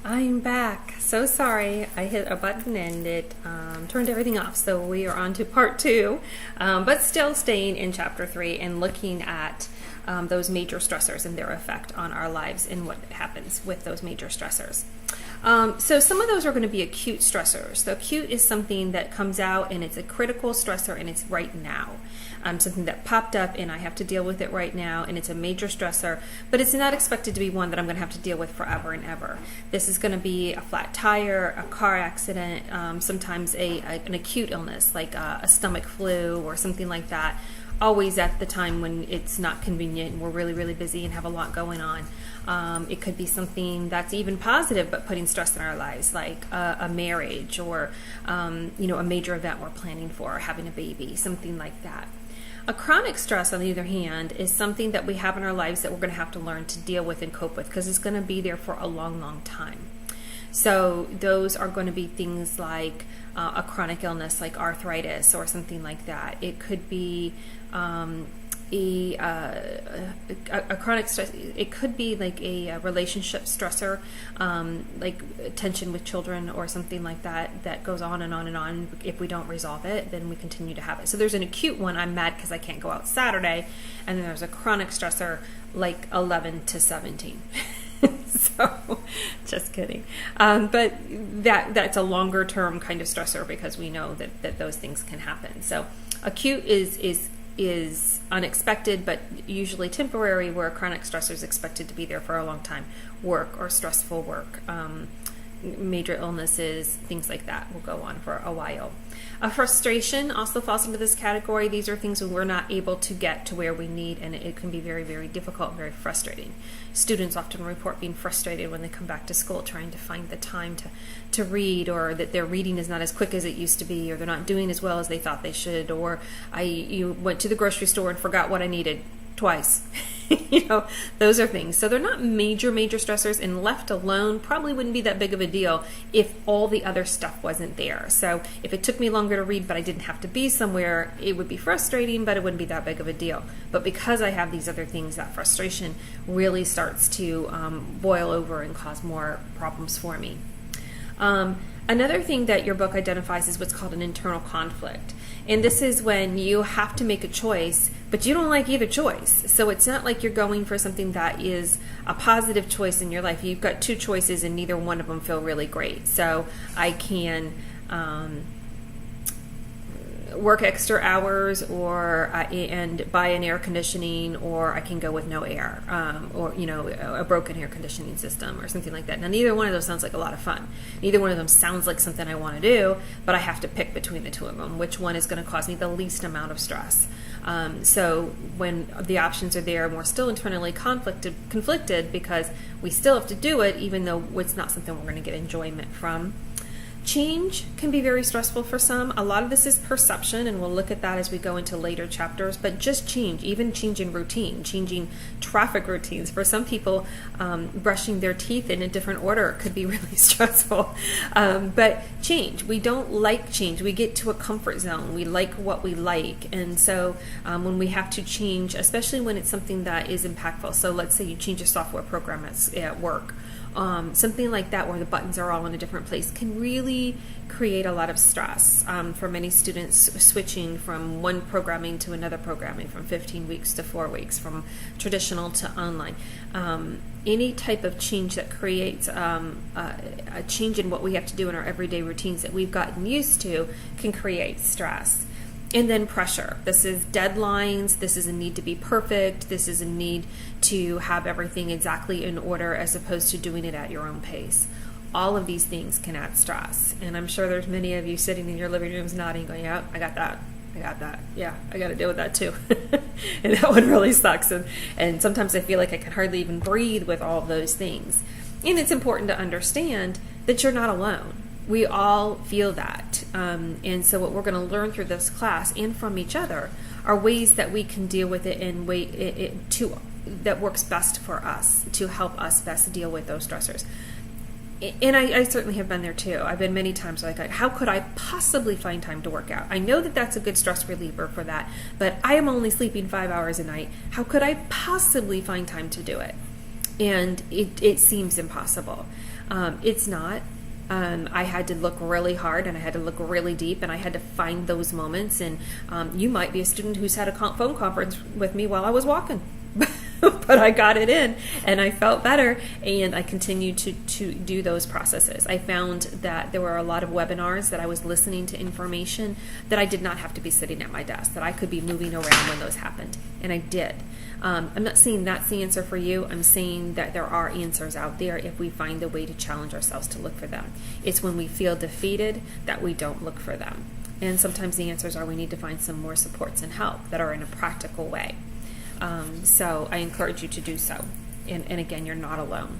I'm back. So sorry. I hit a button and it turned everything off. So we are on to part two, but still staying in chapter 3 and looking at those major stressors and their effect on our lives and what happens with those major stressors. So some of those are going to be acute stressors. So acute is something that comes out and it's a critical stressor and it's right now. Something that popped up and I have to deal with it right now, and it's a major stressor, but it's not expected to be one that I'm going to have to deal with forever and ever. This is going to be a flat tire, a car accident, sometimes an acute illness like a stomach flu or something like that, always at the time when it's not convenient and we're really, really busy and have a lot going on. It could be something that's even positive but putting stress in our lives, like a marriage or a major event we're planning for, having a baby, something like that. A chronic stress, on the other hand, is something that we have in our lives that we're going to have to learn to deal with and cope with because it's going to be there for a long, long time. So those are going to be things like a chronic illness like arthritis or something like that. It could be a chronic stress. It could be like a relationship stressor, like tension with children or something like that, that goes on and on and on. If we don't resolve it, then we continue to have it. So there's an acute one, I'm mad because I can't go out Saturday, and then there's a chronic stressor like 11 to 17. So just kidding. But that's a longer term kind of stressor because we know that those things can happen. So acute is unexpected, but usually temporary, where a chronic stressor is expected to be there for a long time. Work or stressful work, major illnesses, things like that will go on for a while. A frustration also falls into this category. These are things when we're not able to get to where we need, and it can be very, very difficult, very frustrating. Students often report being frustrated when they come back to school, trying to find the time to read, or that their reading is not as quick as it used to be, or they're not doing as well as they thought they should, or you went to the grocery store and forgot what I needed twice. Those are things. So they're not major stressors, and left alone probably wouldn't be that big of a deal if all the other stuff wasn't there. So if it took me longer to read but I didn't have to be somewhere, it would be frustrating, but it wouldn't be that big of a deal. But because I have these other things, that frustration really starts to boil over and cause more problems for me. Another thing that your book identifies is what's called an internal conflict. And this is when you have to make a choice, but you don't like either choice. So it's not like you're going for something that is a positive choice in your life. You've got two choices and neither one of them feel really great. So I can work extra hours and buy an air conditioning, or I can go with no air, or a broken air conditioning system or something like that. Now neither one of those sounds like a lot of fun. Neither one of them sounds like something I want to do, but I have to pick between the two of them, which one is going to cause me the least amount of stress. So when the options are there and we're still internally conflicted because we still have to do it even though it's not something we're going to get enjoyment from. Change can be very stressful for some. A lot of this is perception, and we'll look at that as we go into later chapters, but just change, even changing routine, changing traffic routines. For some people, brushing their teeth in a different order could be really stressful. But change, we don't like change. We get to a comfort zone. We like what we like. And so when we have to change, especially when it's something that is impactful, so let's say you change a software program at work, something like that where the buttons are all in a different place can really create a lot of stress for many students, switching from one programming to another programming, from 15 weeks to 4 weeks, from traditional to online. Any type of change that creates a change in what we have to do in our everyday routines that we've gotten used to can create stress. And then pressure. This is deadlines. This is a need to be perfect. This is a need to have everything exactly in order as opposed to doing it at your own pace. All of these things can add stress. And I'm sure there's many of you sitting in your living rooms nodding, going, yeah, I got that. Yeah, I got to deal with that too. And that one really sucks. And sometimes I feel like I can hardly even breathe with all of those things. And it's important to understand that you're not alone. We all feel that. And so what we're going to learn through this class and from each other are ways that we can deal with it in that works best for us, to help us best deal with those stressors. And I certainly have been there too. I've been many times like, how could I possibly find time to work out? I know that that's a good stress reliever for that, but I am only sleeping 5 hours a night. How could I possibly find time to do it? And it seems impossible. It's not. I had to look really hard, and I had to look really deep, and I had to find those moments. And you might be a student who's had a phone conference with me while I was walking. But I got it in, and I felt better, and I continued to do those processes. I found that there were a lot of webinars that I was listening to information that I did not have to be sitting at my desk, that I could be moving around when those happened, and I did. I'm not saying that's the answer for you. I'm saying that there are answers out there if we find a way to challenge ourselves to look for them. It's when we feel defeated that we don't look for them. And sometimes the answers are we need to find some more supports and help that are in a practical way. So I encourage you to do so. And again, you're not alone.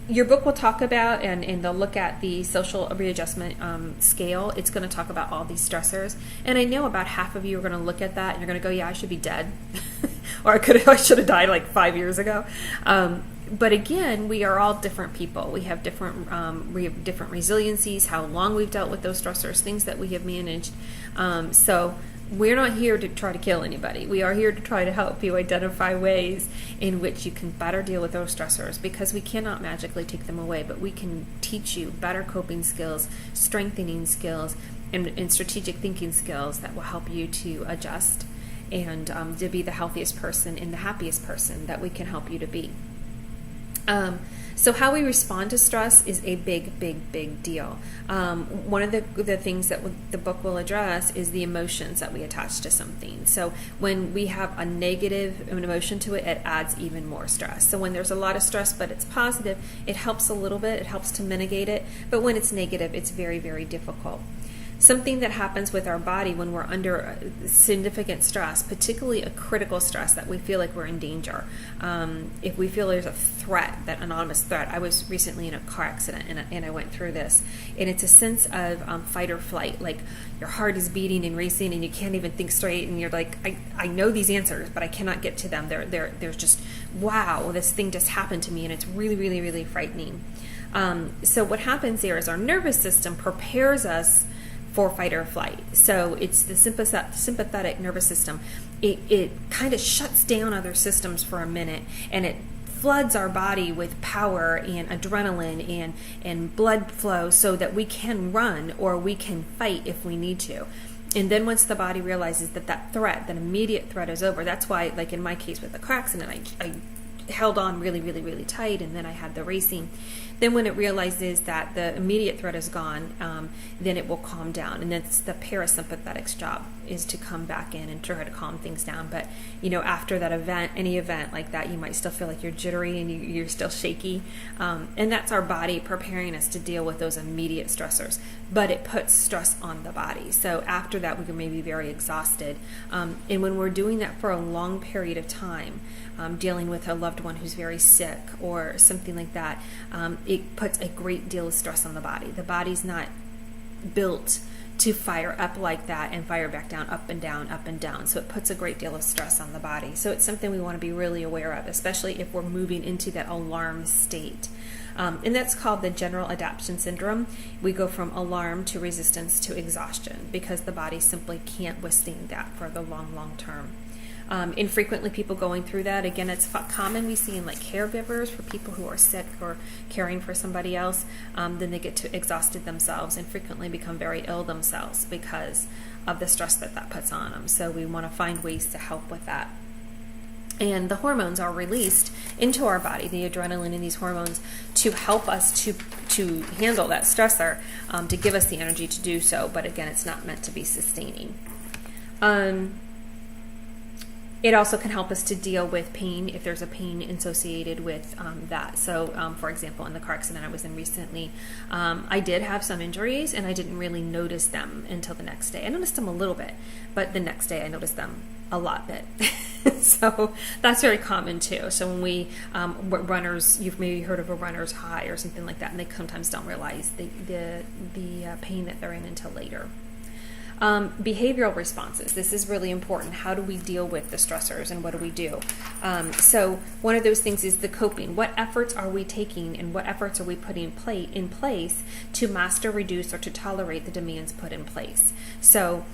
Your book will talk about, and they'll look at the social readjustment scale. It's going to talk about all these stressors. And I know about half of you are going to look at that and you're going to go, yeah, I should be dead. Or I should have died like 5 years ago. But again, we are all different people. We have different resiliencies, how long we've dealt with those stressors, things that we have managed. So we're not here to try to kill anybody. We are here to try to help you identify ways in which you can better deal with those stressors, because we cannot magically take them away, but we can teach you better coping skills, strengthening skills, and strategic thinking skills that will help you to adjust and to be the healthiest person and the happiest person that we can help you to be. So how we respond to stress is a big, big, big deal. One of the things that the book will address is the emotions that we attach to something. So when we have a negative emotion to it, it adds even more stress. So when there's a lot of stress but it's positive, it helps a little bit. It helps to mitigate it. But when it's negative, it's very, very difficult. Something that happens with our body when we're under significant stress, particularly a critical stress that we feel like we're in danger. If we feel there's a threat, that anonymous threat. I was recently in a car accident and I went through this. And it's a sense of fight or flight, like your heart is beating and racing and you can't even think straight. And you're like, I know these answers, but I cannot get to them. There's just, wow, this thing just happened to me, and it's really, really, really frightening. So what happens there is our nervous system prepares us for fight or flight. So it's the sympathetic nervous system. It kind of shuts down other systems for a minute, and it floods our body with power and adrenaline and blood flow so that we can run or we can fight if we need to. And then once the body realizes that threat, that immediate threat is over, that's why, like in my case with the car accident, I held on really, really, really tight, and then I had the racing. Then when it realizes that the immediate threat is gone, then it will calm down. And that's the parasympathetic's job, is to come back in and try to calm things down. But, after that event, any event like that, you might still feel like you're jittery and you're still shaky. And that's our body preparing us to deal with those immediate stressors. But it puts stress on the body. So after that, we may be very exhausted. And when we're doing that for a long period of time, dealing with a loved one who's very sick or something like that, it puts a great deal of stress on the body. The body's not built to fire up like that and fire back down, up and down, up and down. So it puts a great deal of stress on the body. So it's something we want to be really aware of, especially if we're moving into that alarm state. And that's called the general adaptation syndrome. We go from alarm to resistance to exhaustion because the body simply can't withstand that for the long, long term. Infrequently people going through that. Again, it's common we see in like caregivers for people who are sick or caring for somebody else. Then they get exhausted themselves and frequently become very ill themselves because of the stress that puts on them. So we want to find ways to help with that. And the hormones are released into our body, the adrenaline and these hormones, to help us to handle that stressor, to give us the energy to do so. But again, it's not meant to be sustaining. It also can help us to deal with pain if there's a pain associated with that. So, for example, in the car accident I was in recently, I did have some injuries and I didn't really notice them until the next day. I noticed them a little bit, but the next day I noticed them a lot bit. So that's very common too. So when we runners, you've maybe heard of a runner's high or something like that, and they sometimes don't realize the pain that they're in until later. Behavioral responses. This is really important. How do we deal with the stressors and what do we do? So one of those things is the coping. What efforts are we taking and what efforts are we putting in place to master, reduce, or to tolerate the demands put in place? So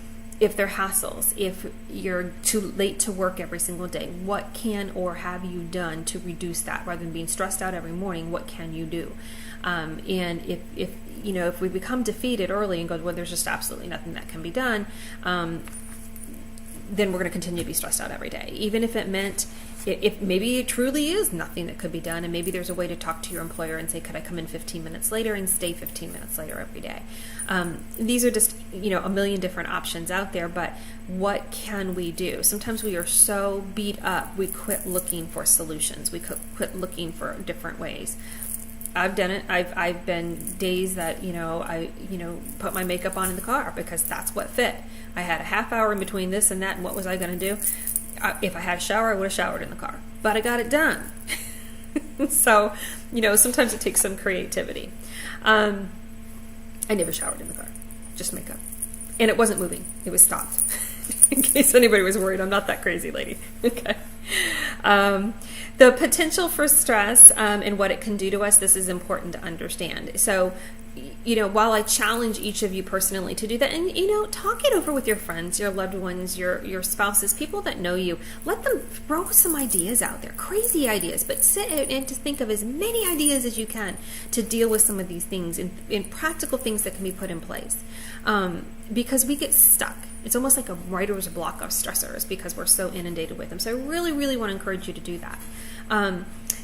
if they're hassles, if you're too late to work every single day, what can or have you done to reduce that? Rather than being stressed out every morning, what can you do? And if we become defeated early and go, well, there's just absolutely nothing that can be done, then we're going to continue to be stressed out every day. Even if it meant, if maybe it truly is nothing that could be done, and maybe there's a way to talk to your employer and say, could I come in 15 minutes later and stay 15 minutes later every day? These are just, a million different options out there, but what can we do? Sometimes we are so beat up, we quit looking for solutions. We quit looking for different ways. I've done it. I've been days that, I put my makeup on in the car because that's what fit. I had a half hour in between this and that, and what was I going to do? If I had a shower, I would have showered in the car. But I got it done. So, sometimes it takes some creativity. I never showered in the car, just makeup. And it wasn't moving. It was stopped. In case anybody was worried, I'm not that crazy lady. Okay. The potential for stress and what it can do to us, this is important to understand. So, while I challenge each of you personally to do that, and, talk it over with your friends, your loved ones, your spouses, people that know you, let them throw some ideas out there, crazy ideas, but sit and to think of as many ideas as you can to deal with some of these things and practical things that can be put in place. Because we get stuck. It's almost like a writer's block of stressors because we're so inundated with them. So I really, really want to encourage you to do that.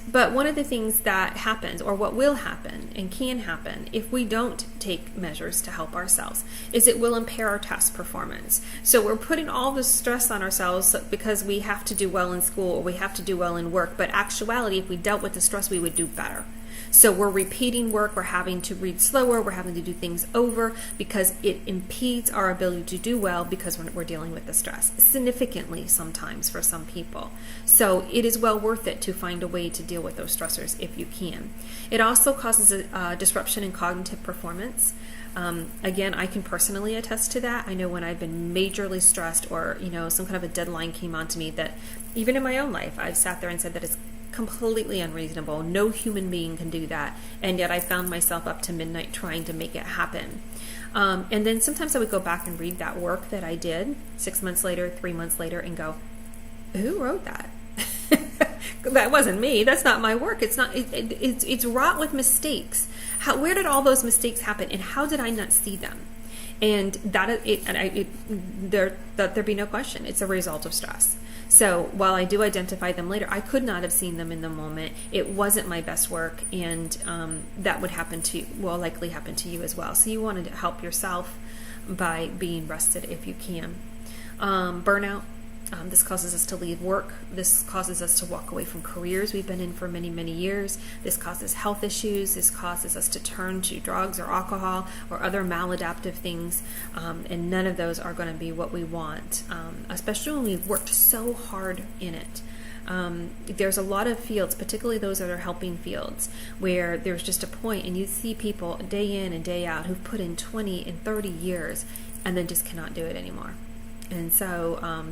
But one of the things that happens, or what will happen and can happen if we don't take measures to help ourselves, is it will impair our task performance. So we're putting all this stress on ourselves because we have to do well in school or we have to do well in work. But actuality, if we dealt with the stress, we would do better. So we're repeating work, we're having to read slower, we're having to do things over because it impedes our ability to do well because we're dealing with the stress, significantly sometimes for some people. So it is well worth it to find a way to deal with those stressors if you can. It also causes a disruption in cognitive performance. Again, I can personally attest to that. I know when I've been majorly stressed or, some kind of a deadline came onto me that even in my own life, I've sat there and said that it's completely unreasonable. No human being can do that. And yet I found myself up to midnight trying to make it happen. And then sometimes I would go back and read that work that I did 6 months later, 3 months later, and go, who wrote that? That wasn't me. That's not my work. It's not. It's wrought with mistakes. Where did all those mistakes happen, and how did I not see them? And there be no question. It's a result of stress. So while I do identify them later, I could not have seen them in the moment. It wasn't my best work, and that would likely happen to you as well. So you want to help yourself by being rested if you can. Burnout. This causes us to leave work. This causes us to walk away from careers we've been in for many, many years. This causes health issues. This causes us to turn to drugs or alcohol or other maladaptive things. And none of those are going to be what we want, especially when we've worked so hard in it. There's a lot of fields, particularly those that are helping fields, where there's just a point and you see people day in and day out who've put in 20 and 30 years and then just cannot do it anymore. And so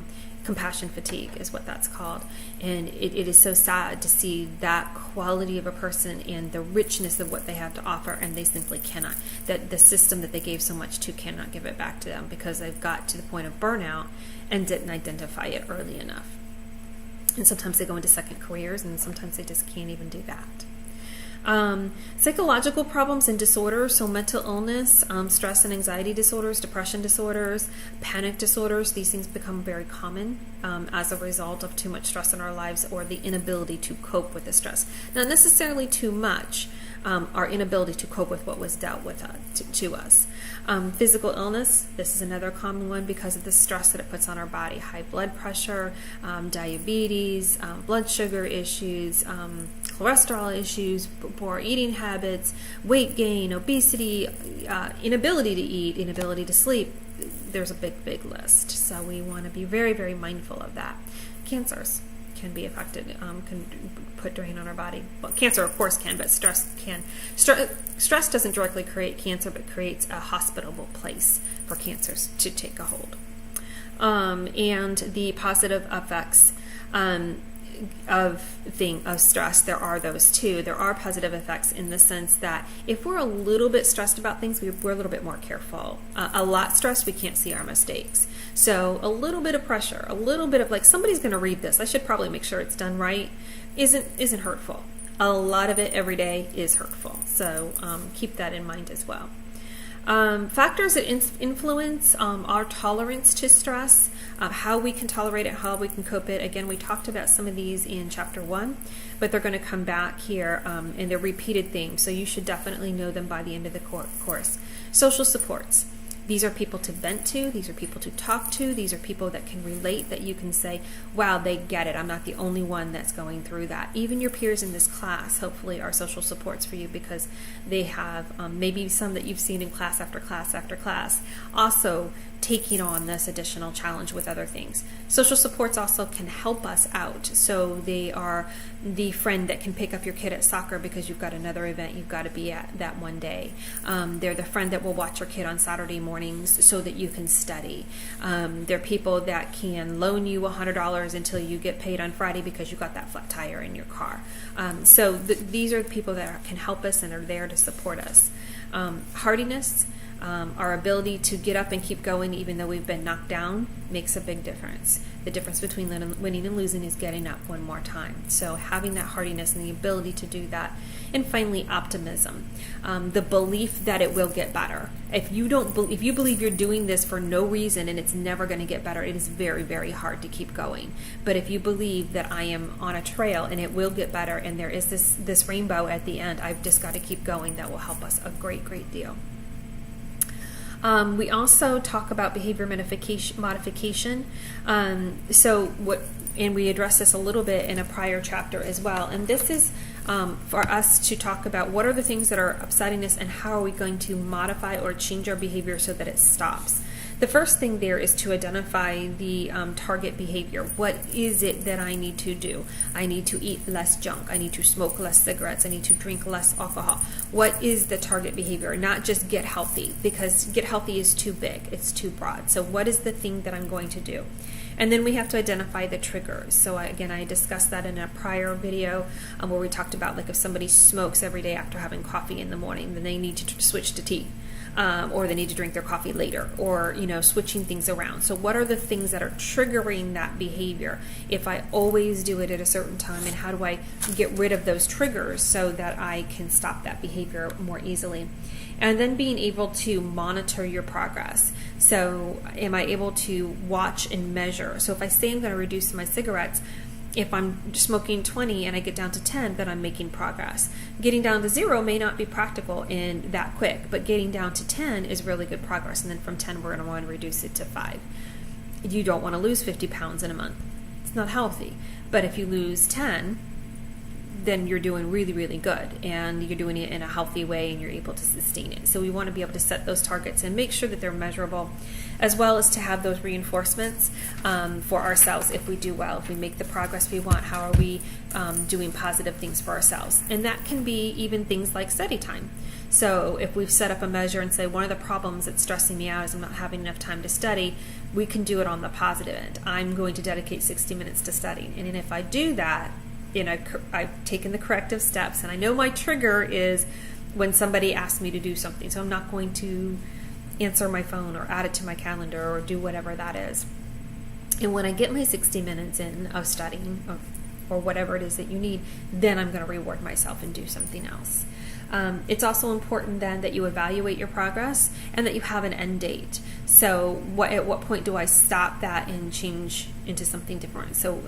compassion fatigue is what that's called. And it is so sad to see that quality of a person and the richness of what they have to offer, and they simply cannot. That the system that they gave so much to cannot give it back to them because they've got to the point of burnout and didn't identify it early enough. And sometimes they go into second careers, and sometimes they just can't even do that. Psychological problems and disorders, so mental illness, stress and anxiety disorders, depression disorders, panic disorders, these things become very common as a result of too much stress in our lives or the inability to cope with the stress. Not necessarily too much, our inability to cope with what was dealt with to us. Physical illness, this is another common one because of the stress that it puts on our body. High blood pressure, diabetes, blood sugar issues, cholesterol issues, poor eating habits, weight gain, obesity, inability to eat, inability to sleep. There's a big, big list. So we want to be very, very mindful of that. Cancers can be affected, can put drain on our body. Well, cancer, of course, can, but stress can. Stress doesn't directly create cancer, but creates a hospitable place for cancers to take a hold. And the positive effects. of stress, there are those too. There are positive effects in the sense that if we're a little bit stressed about things, we're a little bit more careful. A lot stressed, we can't see our mistakes. So a little bit of pressure, a little bit of like, somebody's going to read this, I should probably make sure it's done right, isn't hurtful. A lot of it every day is hurtful. So keep that in mind as well. Factors that influence our tolerance to stress, how we can tolerate it, how we can cope it. Again, we talked about some of these in chapter 1, but they're going to come back here and they're repeated themes, so you should definitely know them by the end of the course. Social supports. These are people to vent to, these are people to talk to, these are people that can relate, that you can say, wow, they get it. I'm not the only one that's going through that. Even your peers in this class, hopefully, are social supports for you because they have maybe some that you've seen in class after class after class, also taking on this additional challenge with other things. Social supports also can help us out. So they are the friend that can pick up your kid at soccer because you've got another event you've got to be at that one day. They're the friend that will watch your kid on Saturday mornings so that you can study. They're people that can loan you $100 until you get paid on Friday because you got that flat tire in your car. So these are the people that can help us and are there to support us. Hardiness. Our ability to get up and keep going even though we've been knocked down makes a big difference. The difference between winning and losing is getting up one more time. So having that hardiness and the ability to do that. And finally, optimism, the belief that it will get better. If you believe you're doing this for no reason and it's never going to get better, it is very, very hard to keep going. But if you believe that I am on a trail and it will get better and there is this rainbow at the end, I've just got to keep going, that will help us a great, great deal. We also talk about behavior modification. And we address this a little bit in a prior chapter as well. And this is for us to talk about what are the things that are upsetting us and how are we going to modify or change our behavior so that it stops. The first thing there is to identify the target behavior. What is it that I need to do? I need to eat less junk. I need to smoke less cigarettes. I need to drink less alcohol. What is the target behavior? Not just get healthy, because get healthy is too big. It's too broad. So what is the thing that I'm going to do? And then we have to identify the triggers. So again, I discussed that in a prior video where we talked about, like, if somebody smokes every day after having coffee in the morning, then they need to switch to tea. Or they need to drink their coffee later, or switching things around. So what are the things that are triggering that behavior if I always do it at a certain time, and how do I get rid of those triggers so that I can stop that behavior more easily? And then being able to monitor your progress. So am I able to watch and measure? So if I say I'm going to reduce my cigarettes, if I'm smoking 20 and I get down to 10, then I'm making progress. Getting down to 0 may not be practical in that quick, but getting down to 10 is really good progress. And then from 10, we're going to want to reduce it to 5. You don't want to lose 50 pounds in a month. It's not healthy. But if you lose 10, then you're doing really, really good, and you're doing it in a healthy way, and you're able to sustain it. So we want to be able to set those targets and make sure that they're measurable, as well as to have those reinforcements for ourselves if we do well, if we make the progress we want. How are we doing positive things for ourselves? And that can be even things like study time. So if we've set up a measure and say, one of the problems that's stressing me out is I'm not having enough time to study, we can do it on the positive end. I'm going to dedicate 60 minutes to studying. And if I do that, I've taken the corrective steps, and I know my trigger is when somebody asks me to do something, so I'm not going to answer my phone or add it to my calendar or do whatever that is. And when I get my 60 minutes in of studying or whatever it is that you need, then I'm going to reward myself and do something else. It's also important then that you evaluate your progress and that you have an end date. So at what point do I stop that and change into something different? So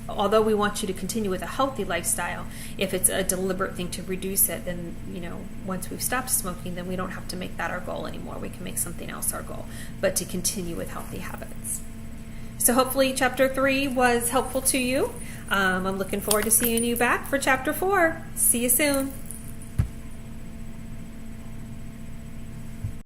although we want you to continue with a healthy lifestyle, if it's a deliberate thing to reduce it, then, once we've stopped smoking, then we don't have to make that our goal anymore. We can make something else our goal, but to continue with healthy habits. So hopefully chapter 3 was helpful to you. I'm looking forward to seeing you back for chapter 4. See you soon.